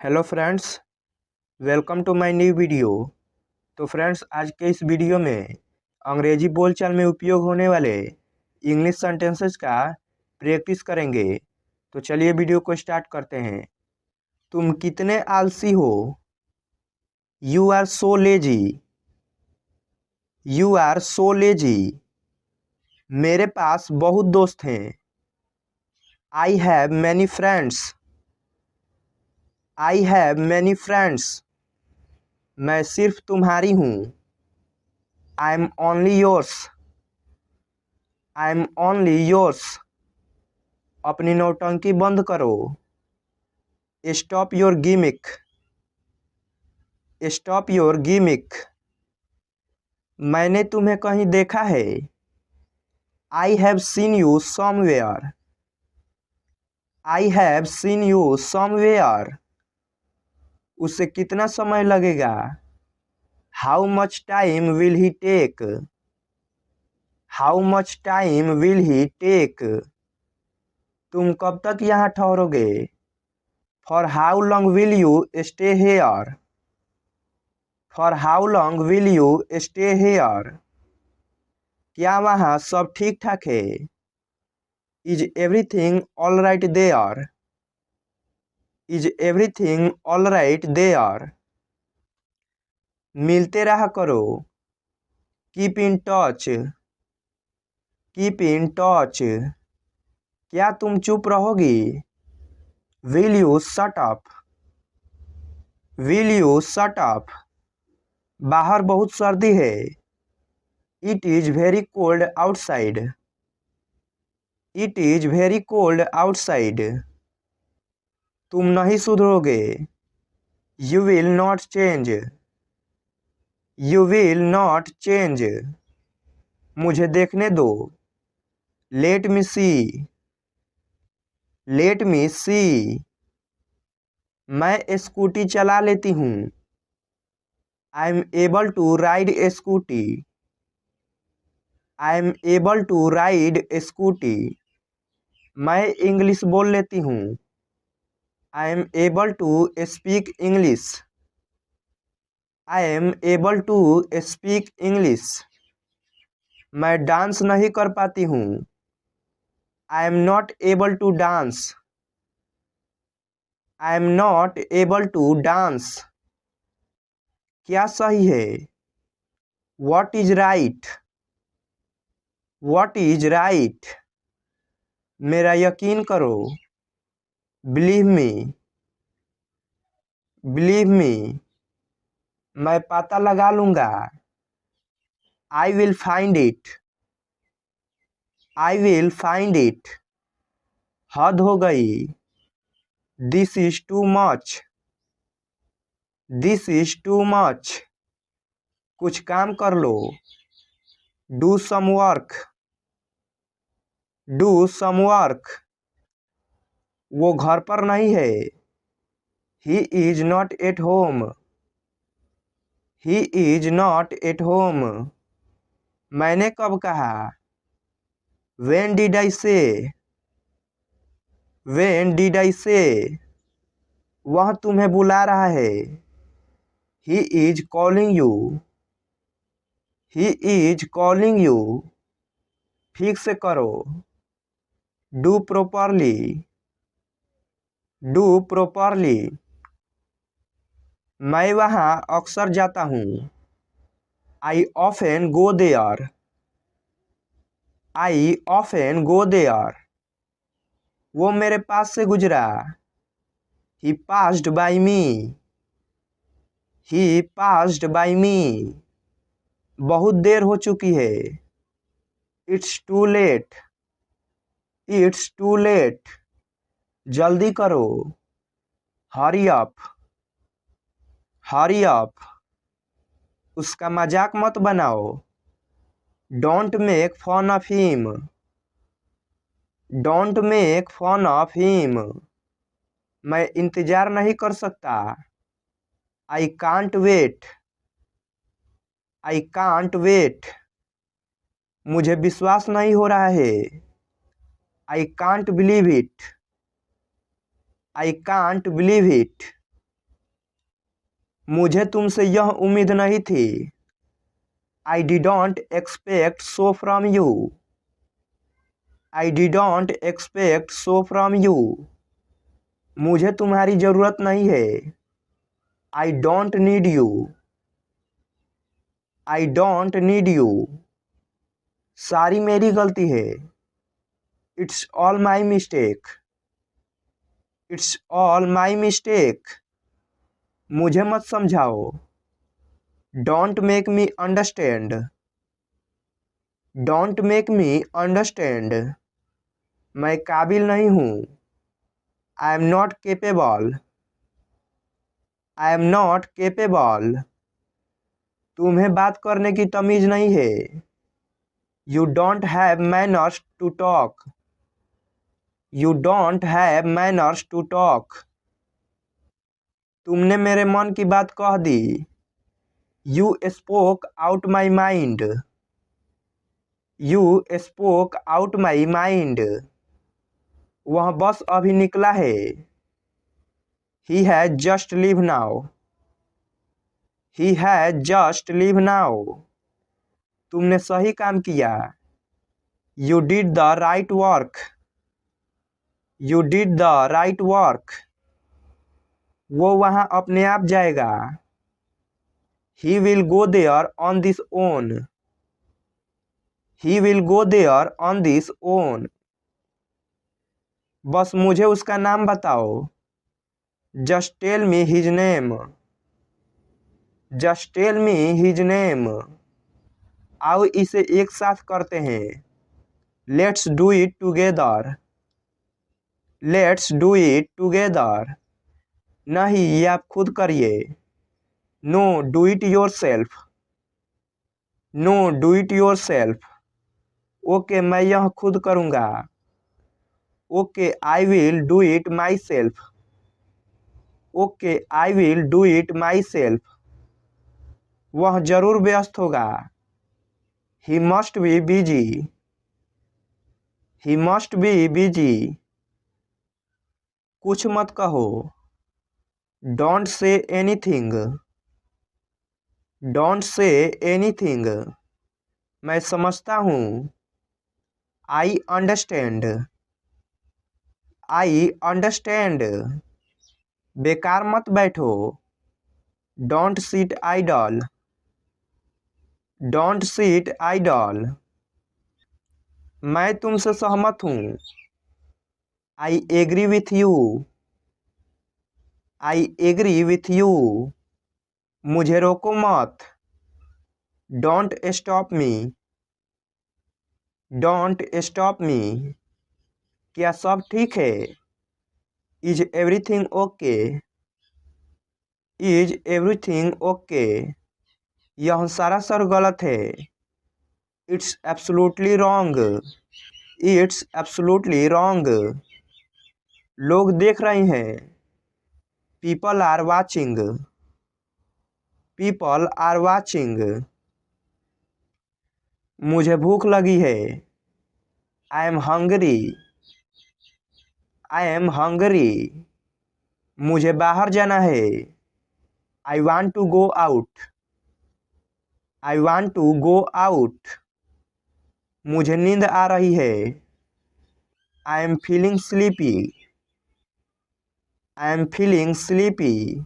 Hello friends, welcome to my new video. तो friends, आज के इस वीडियो में अंग्रेजी बोलचाल में उपयोग होने वाले इंग्लिश सेंटेंसेस का प्रैक्टिस करेंगे। तो चलिए वीडियो को स्टार्ट करते हैं। तुम कितने आलसी हो। You are so lazy. You are so lazy. मेरे पास बहुत दोस्त हैं। I have many friends. I have many friends. मैं सिर्फ तुम्हारी हूँ। I am only yours. I am only yours. अपनी नौटंकी बंद करो। Stop your gimmick. Stop your gimmick. मैंने तुम्हें कहीं देखा है। I have seen you somewhere. I have seen you somewhere. उसे कितना समय लगेगा। How much time will he take. How much time will he take. तुम कब तक यहाँ ठहरोगे। For how long will you stay here. For how long will you stay here. क्या वहाँ सब ठीक ठाक है। Is everything all right there. Is everything all right there. मिलते रहा करो। Keep in touch. Keep in touch. क्या तुम चुप रहोगी। Will you shut up. Will you shut up. बाहर बहुत सर्दी है। It is very cold outside. It is very cold outside. तुम नहीं सुधरोगे। You will not change. You will not change. मुझे देखने दो। Let me see. Let me see. मैं स्कूटी चला लेती हूँ। I am able to ride Scooty. I am able to ride Scooty. मैं इंग्लिश बोल लेती हूँ। I am able to speak English. I am able to speak English. मैं dance नहीं कर पाती हूँ। I am not able to dance. I am not able to dance. क्या सही है। What is right. What is right. मेरा यकीन करो। Believe me. Believe me. मैं पता लगा लूँगा। I will find it. I will find it. हद हो गई। This is too much. This is too much. कुछ काम कर लो। Do some work. Do some work. वो घर पर नहीं है। He is not at home. He is not at home. मैंने कब कहा। व्हेन डिड आई से। व्हेन डिड आई से। वह तुम्हें बुला रहा है। He is calling you. He is calling you. ठीक से करो। Do properly. Do properly. मैं वहाँ अक्सर जाता हूँ। I often go there. I often go there. वो मेरे पास से गुजरा। He passed by me. He passed by me. बहुत देर हो चुकी है। It's too late. It's too late. जल्दी करो। Hurry up. Hurry up. उसका मजाक मत बनाओ। Don't make fun of him. Don't make fun of him. मैं इंतजार नहीं कर सकता। I can't wait. I can't wait. मुझे विश्वास नहीं हो रहा है। I can't believe it. I can't believe it. मुझे तुमसे यह उम्मीद नहीं थी। I didn't expect so from you. I didn't expect so from you. मुझे तुम्हारी जरूरत नहीं है। I don't need you. I don't need you. सारी मेरी गलती है। It's all my mistake. It's all my mistake. मुझे मत समझाओ। Don't make me understand. Don't make me understand. मैं काबिल नहीं हूँ। I am not capable. I am not capable. तुम्हें बात करने की तमीज नहीं है। You don't have manners to talk. You don't have manners to talk. तुमने मेरे मन की बात कह दी। You spoke out my mind. You spoke out my mind. वह बस अभी निकला है। He has just leave now. He has just leave now. तुमने सही काम किया। You did the right work. You did the right work. वो वहाँ अपने आप जाएगा। He will go there on his own. He will go there on his own. बस मुझे उसका नाम बताओ। Just tell me his name. Just tell me his name. आओ इसे एक साथ करते हैं। Let's do it together. Let's do it together. नहीं, ये आप खुद करिए। No, do it yourself. No, do it yourself. Okay, मैं यह खुद करूँगा। Okay, I will do it myself. Okay, I will do it myself. वह जरूर व्यस्त होगा। He must be busy. He must be busy. कुछ मत कहो। Don't say anything. Don't say anything. मैं समझता हूँ। I understand. I understand. बेकार मत बैठो। Don't sit idle. Don't sit idle. मैं तुमसे सहमत हूँ। I agree with you. I agree with you. मुझे रोको मत। Don't stop me. Don't stop me. क्या सब ठीक है? Is everything okay? Is everything okay? यह सरासर गलत है। It's absolutely wrong. It's absolutely wrong. लोग देख रहे हैं। People are watching. People are watching. मुझे भूख लगी है। I am hungry. I am hungry. मुझे बाहर जाना है। I want to go out. I want to go out. मुझे नींद आ रही है। I am feeling sleepy. I am feeling sleepy.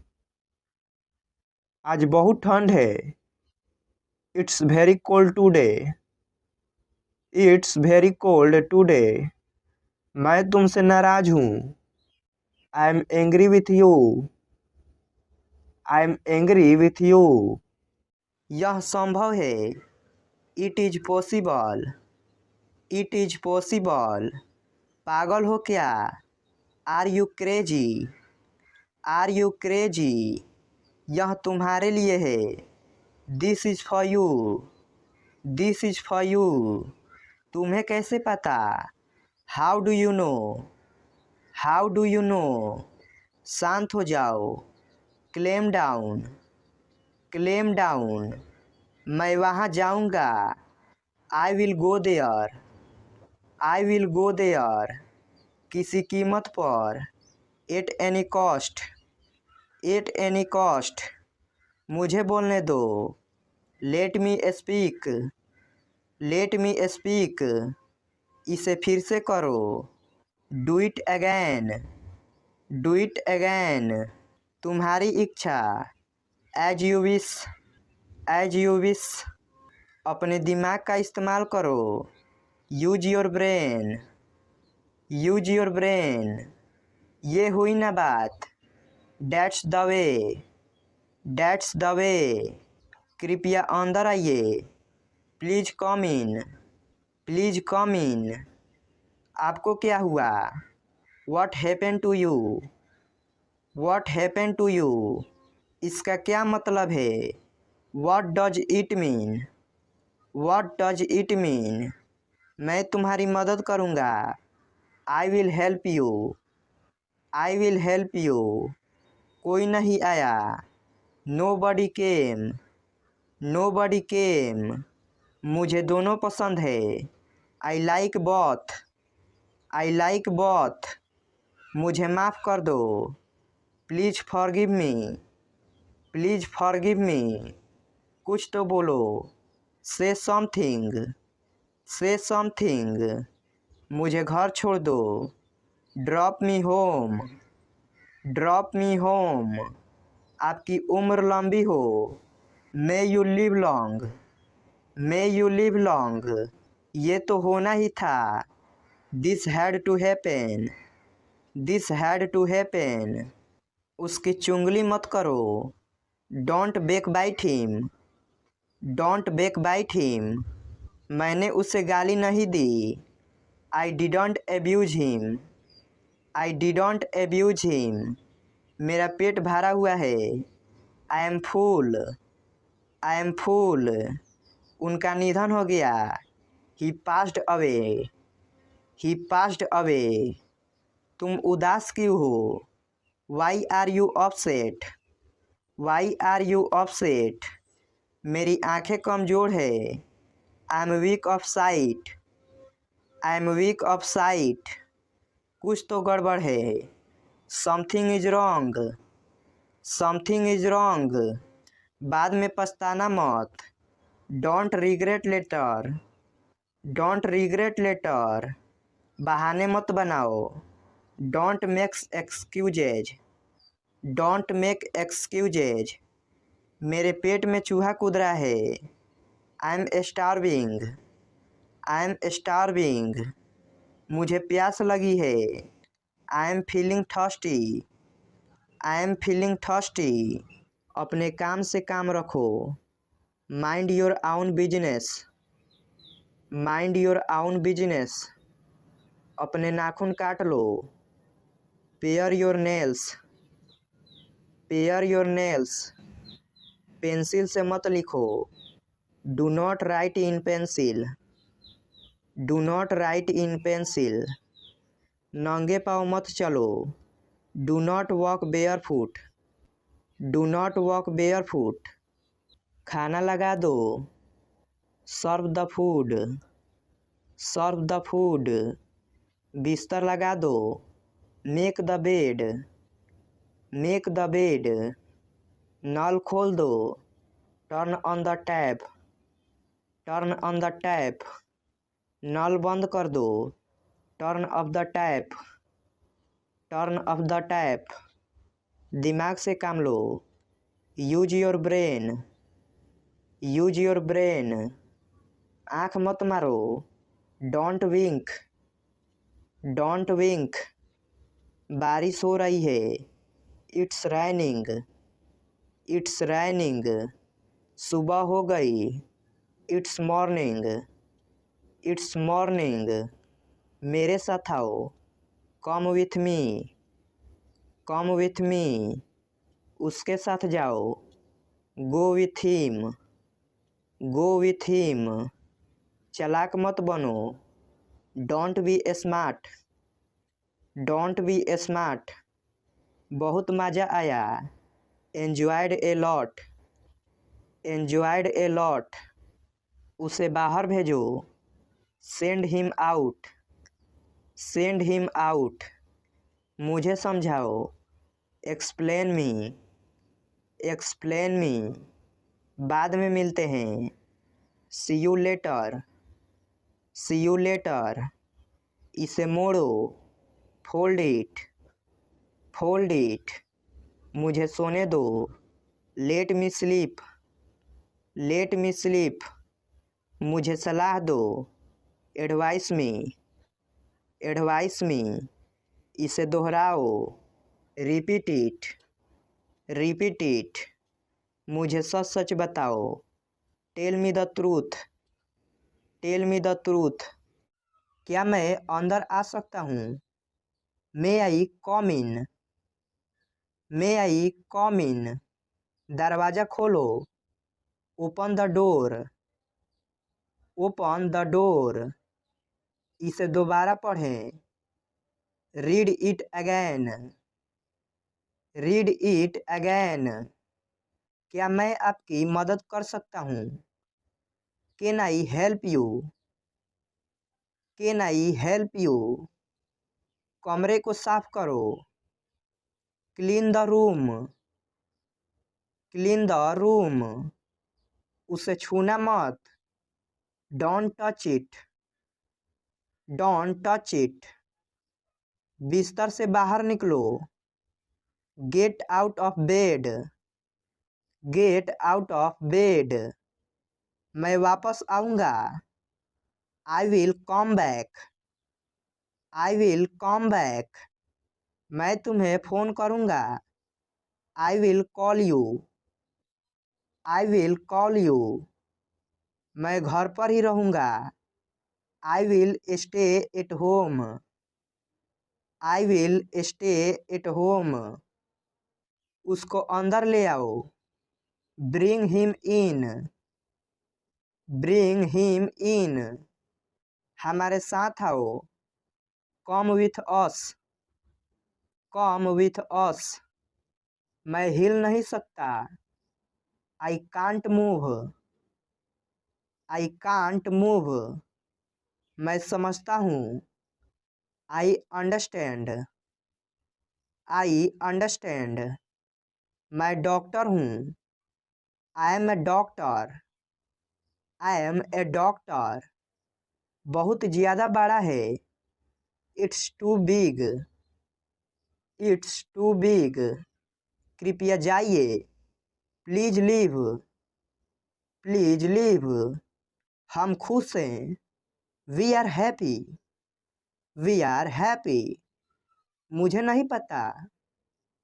आज बहुत ठंड है। It's very cold today. It's very cold today. मैं तुमसे नाराज हूँ। I am angry with you. I am angry with you. यह संभव है। It is possible. It is possible. पागल हो क्या? Are you crazy? Are you crazy? यह तुम्हारे लिए है। This is for you. This is for you. तुम्हें कैसे पता? How do you know? How do you know? शांत हो जाओ। Calm down. Calm down. मैं वहाँ जाऊँगा। I will go there. I will go there. किसी कीमत पर। At any cost. At any cost. मुझे बोलने दो। Let me speak. Let me speak. इसे फिर से करो। Do it again. Do it again. तुम्हारी इच्छा। As you wish. As you wish. अपने दिमाग का इस्तेमाल करो। Use your brain. Use your brain. ये हुई ना बात। That's the way. That's the way. कृपया अंदर आइए। Please come in. Please come in. आपको क्या हुआ? What happened to you? What happened to you? इसका क्या मतलब है? What does it mean? What does it mean? मैं तुम्हारी मदद करूँगा। I will help you. I will help you. कोई नहीं आया। Nobody came. Nobody came. मुझे दोनों पसंद है। I like both. I like both. मुझे माफ़ कर दो। Please forgive me. Please forgive me. कुछ तो बोलो। से समथिंग। से समथिंग। मुझे घर छोड़ दो। Drop me home. Drop me home. आपकी उम्र लंबी हो। May you live long. May you live long. ये तो होना ही था। This had to happen. This had to happen. उसकी चुंगली मत करो। Don't backbite him. Don't backbite him. मैंने उसे गाली नहीं दी। I didn't abuse him. I didn't abuse him. मेरा पेट भरा हुआ है। I am full. I am full. उनका निधन हो गया। He passed away. He passed away. तुम उदास क्यों हो? Why are you upset? Why are you upset? मेरी आंखें कमज़ोर है। I am weak of sight. I am weak of sight. कुछ तो गड़बड़ है। Something is wrong. Something is wrong. बाद में पछताना मत। Don't regret later. Don't regret later. बहाने मत बनाओ। Don't make excuses. Don't make excuses. मेरे पेट में चूहा कूद रहा है। I am starving. I am starving. मुझे प्यास लगी है। I am feeling thirsty. I am feeling thirsty. अपने काम से काम रखो। Mind your own business. Mind your own business. अपने नाखून काट लो। Pare your nails. Pare your nails. Pencil से मत लिखो। Do not write in pencil. Do not write in pencil. नंगे पाँव मत चलो। Do not walk barefoot. Do not walk barefoot. खाना लगा दो। Serve the food. Serve the food. बिस्तर लगा दो। Make the bed. Make the bed. नल खोल दो। Turn on the tap. Turn on the tap. नल बंद कर दो। Turn off the tap. Turn off the tap. दिमाग से काम लो। Use your brain. Use your brain. आँख मत मारो। Don't wink. Don't wink. बारिश हो रही है। It's raining. It's raining. सुबह हो गई। It's morning. It's morning. मेरे साथ आओ। Come with me. Come with me. उसके साथ जाओ। Go with him. Go with him. चालाक मत बनो। Don't be smart. Don't be smart. बहुत मज़ा आया। Enjoyed a lot. Enjoyed a lot. उसे बाहर भेजो। Send him out. Send him out. मुझे समझाओ। Explain me. एक्सप्लेन मी, बाद में मिलते हैं। See you later, see you later. इसे मोड़ो, फोल्ड इट, फोल्ड इट। मुझे सोने दो, let me sleep, let me sleep. मुझे सलाह दो, एडवाइस मी, एडवाइस मी। इसे दोहराओ, रिपीट इट, रिपीट इट। मुझे सच सच बताओ, tell me the truth, tell me the truth. क्या मैं अंदर आ सकता हूँ? मे आई कम इन, मे आई कम इन। दरवाज़ा खोलो, open the door, open the door. इसे दोबारा पढ़ें, read it again, read it again. क्या मैं आपकी मदद कर सकता हूँ? Can I help you, can I help you. कमरे को साफ करो, clean the room, clean the room. उसे छूना मत, don't touch it, don't touch it. बिस्तर से बाहर निकलो, get out of bed, get out of bed. मैं वापस आऊँगा, I will come back, I will come back. मैं तुम्हें फ़ोन करूँगा, I will call you, I will call you. मैं घर पर ही रहूँगा, I will stay at home, I will stay at home. उसको अंदर ले आओ, bring him in, bring him in. हमारे साथ आओ, come with us, come with us. मैं हिल नहीं सकता, I can't move, I can't move. मैं समझता हूँ, आई अंडरस्टैंड, आई अंडरस्टैंड। मैं डॉक्टर हूँ, I am a doctor, I am a doctor. बहुत ज़्यादा बड़ा है, it's too big, it's too big. कृपया जाइए, प्लीज लीव, प्लीज लीव। हम खुश हैं, we are happy, we are happy. मुझे नहीं पता,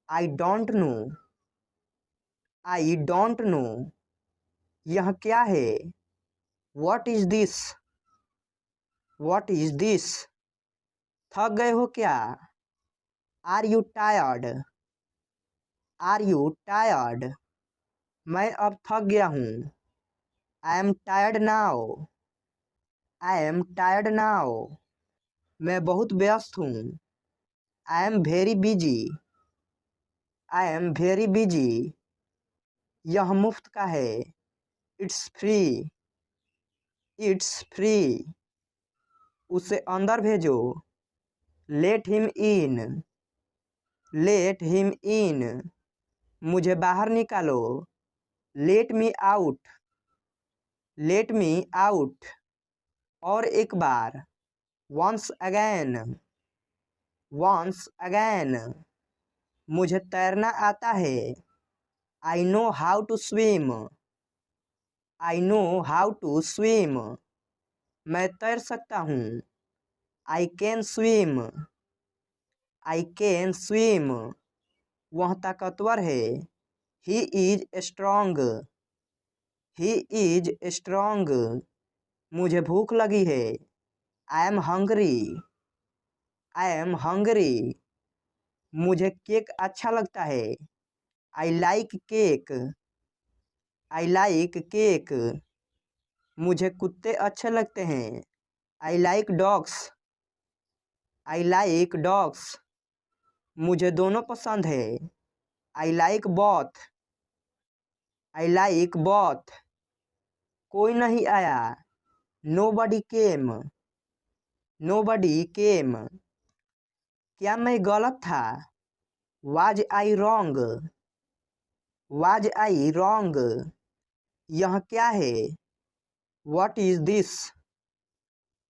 I don't know, I don't know. यह क्या है? What is this, what is this. थक गए हो क्या? Are you tired, are you tired. मैं अब थक गया हूँ, I am tired now, I am tired now. मैं बहुत व्यस्त हूँ, I am very busy, I am very busy. यह मुफ्त का है, इट्स फ्री, इट्स फ्री। उसे अंदर भेजो, let him in, let him in. मुझे बाहर निकालो, let me out, let me out. और एक बार, वंस अगैन, वंस अगैन। मुझे तैरना आता है, I know how to swim, I know how to swim. मैं तैर सकता हूँ, I can swim, I can swim. वह ताकतवर है, he is strong, he is strong. मुझे भूख लगी है, I am hungry, I am hungry. मुझे केक अच्छा लगता है, I like cake, I like cake. मुझे कुत्ते अच्छे लगते हैं, I like dogs, I like dogs. मुझे दोनों पसंद है, I like both, I like both. कोई नहीं आया, नो बडी केम, नो बडी केम। क्या मैं गलत था? Was I wrong, was I wrong? यह क्या है? What is this?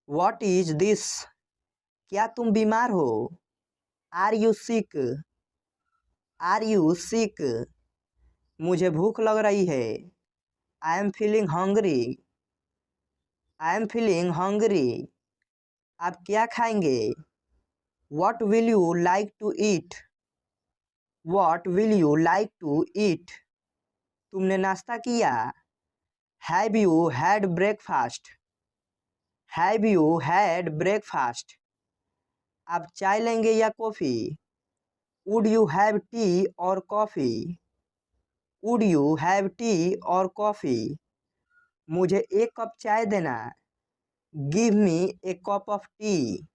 What is this? क्या तुम बीमार हो? Are you sick? Are you sick? मुझे भूख लग रही है। I am feeling hungry. I am feeling hungry. आप क्या खाएंगे? What will you like to eat? What will you like to eat? तुमने नाश्ता किया? Have you had breakfast? Have you had breakfast? आप चाय लेंगे या coffee? Would you have tea or coffee? Would you have tea or coffee? मुझे एक cup चाय देना। Give me a cup of tea.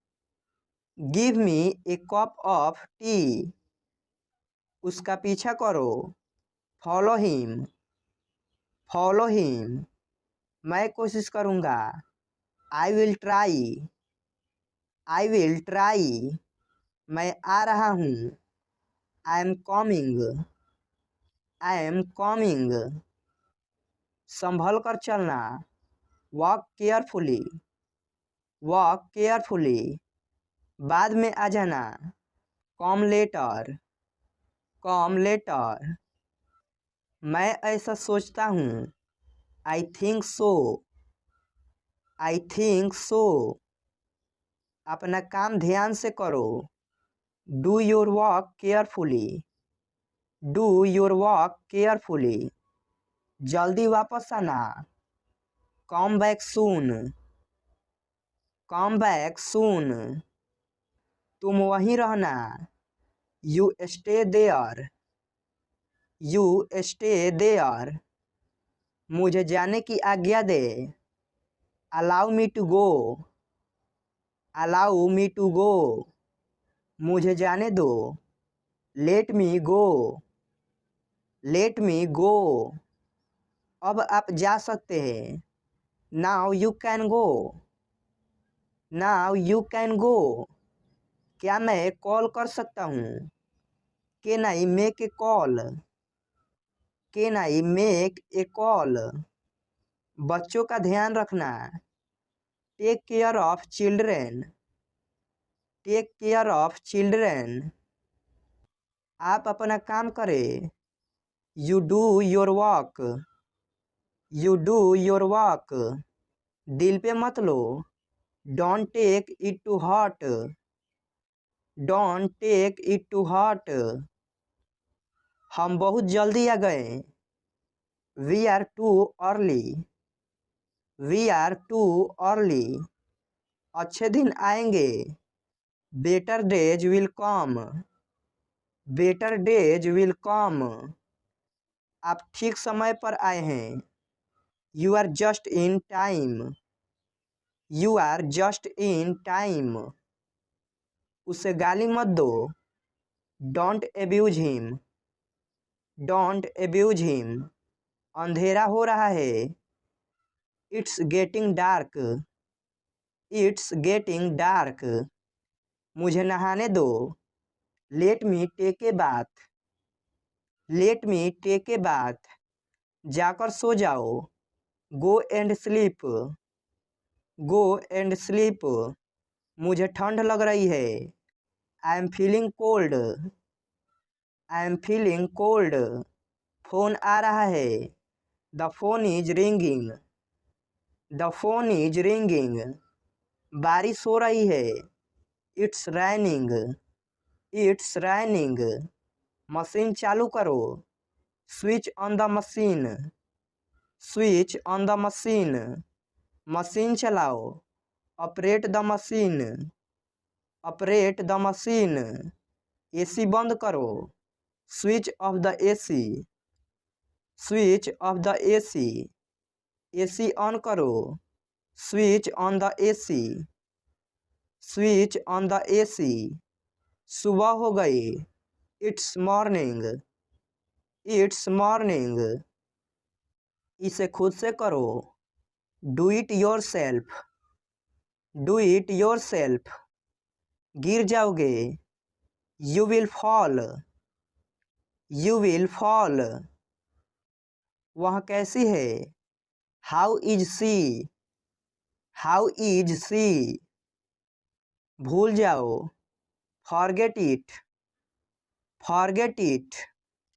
Give me a cup of tea. उसका पीछा करो। Follow him. Follow him. मैं कोशिश करूँगा। I will try. I will try. मैं आ रहा हूँ। I am coming. I am coming. संभल कर चलना। Walk carefully. Walk carefully. बाद में आ जाना। Come later. Come later. मैं ऐसा सोचता हूँ। I think so. I think so. अपना काम ध्यान से करो। Do your work carefully. Do your work carefully. जल्दी वापस आना। Come back soon. Come back soon. तुम वहीं रहना। You stay there. You stay there. मुझे जाने की आज्ञा दे। Allow me to go. Allow me to go. मुझे जाने दो। Let me go. Let me go. अब आप जा सकते हैं। Now you can go. Now you can go. क्या मैं कॉल कर सकता हूँ? Can I make a call? Can I make a call? बच्चों का ध्यान रखना। Take care of children. Take care of children. आप अपना काम करें। You do your work. You do your work. दिल पे मत लो। Don't take it to heart. Don't take it to heart. हम बहुत जल्दी आ गए। We are too early. We are too early. अच्छे दिन आएंगे। Better days will come. Better days will come. आप ठीक समय पर आए हैं। You are just in time. You are just in time. उसे गाली मत दो। Don't abuse him. Don't abuse him. अंधेरा हो रहा है। It's getting dark. It's getting dark. मुझे नहाने दो। Let me take a bath. Let me take a bath. जाकर सो जाओ। गो and sleep. Go and sleep. मुझे ठंड लग रही है। I am feeling cold. I am feeling cold. Phone आ रहा है। The phone is ringing. The phone is ringing. बारिश हो रही है। It's raining. It's raining. Machine चालू करो। Switch on the machine. Switch on the machine. Machine चलाओ। Operate the machine. Operate the machine. AC बंद करो। Switch off the AC. Switch off the AC. AC on करो। Switch on the AC. Switch on the AC. सुबह हो गई। It's morning. It's morning. इसे खुद से करो। Do it yourself. Do it yourself. गिर जाओगे। You will fall. You will fall. वह कैसी है? How is she? How is she? भूल जाओ, फॉरगेट इट, फॉरगेट इट।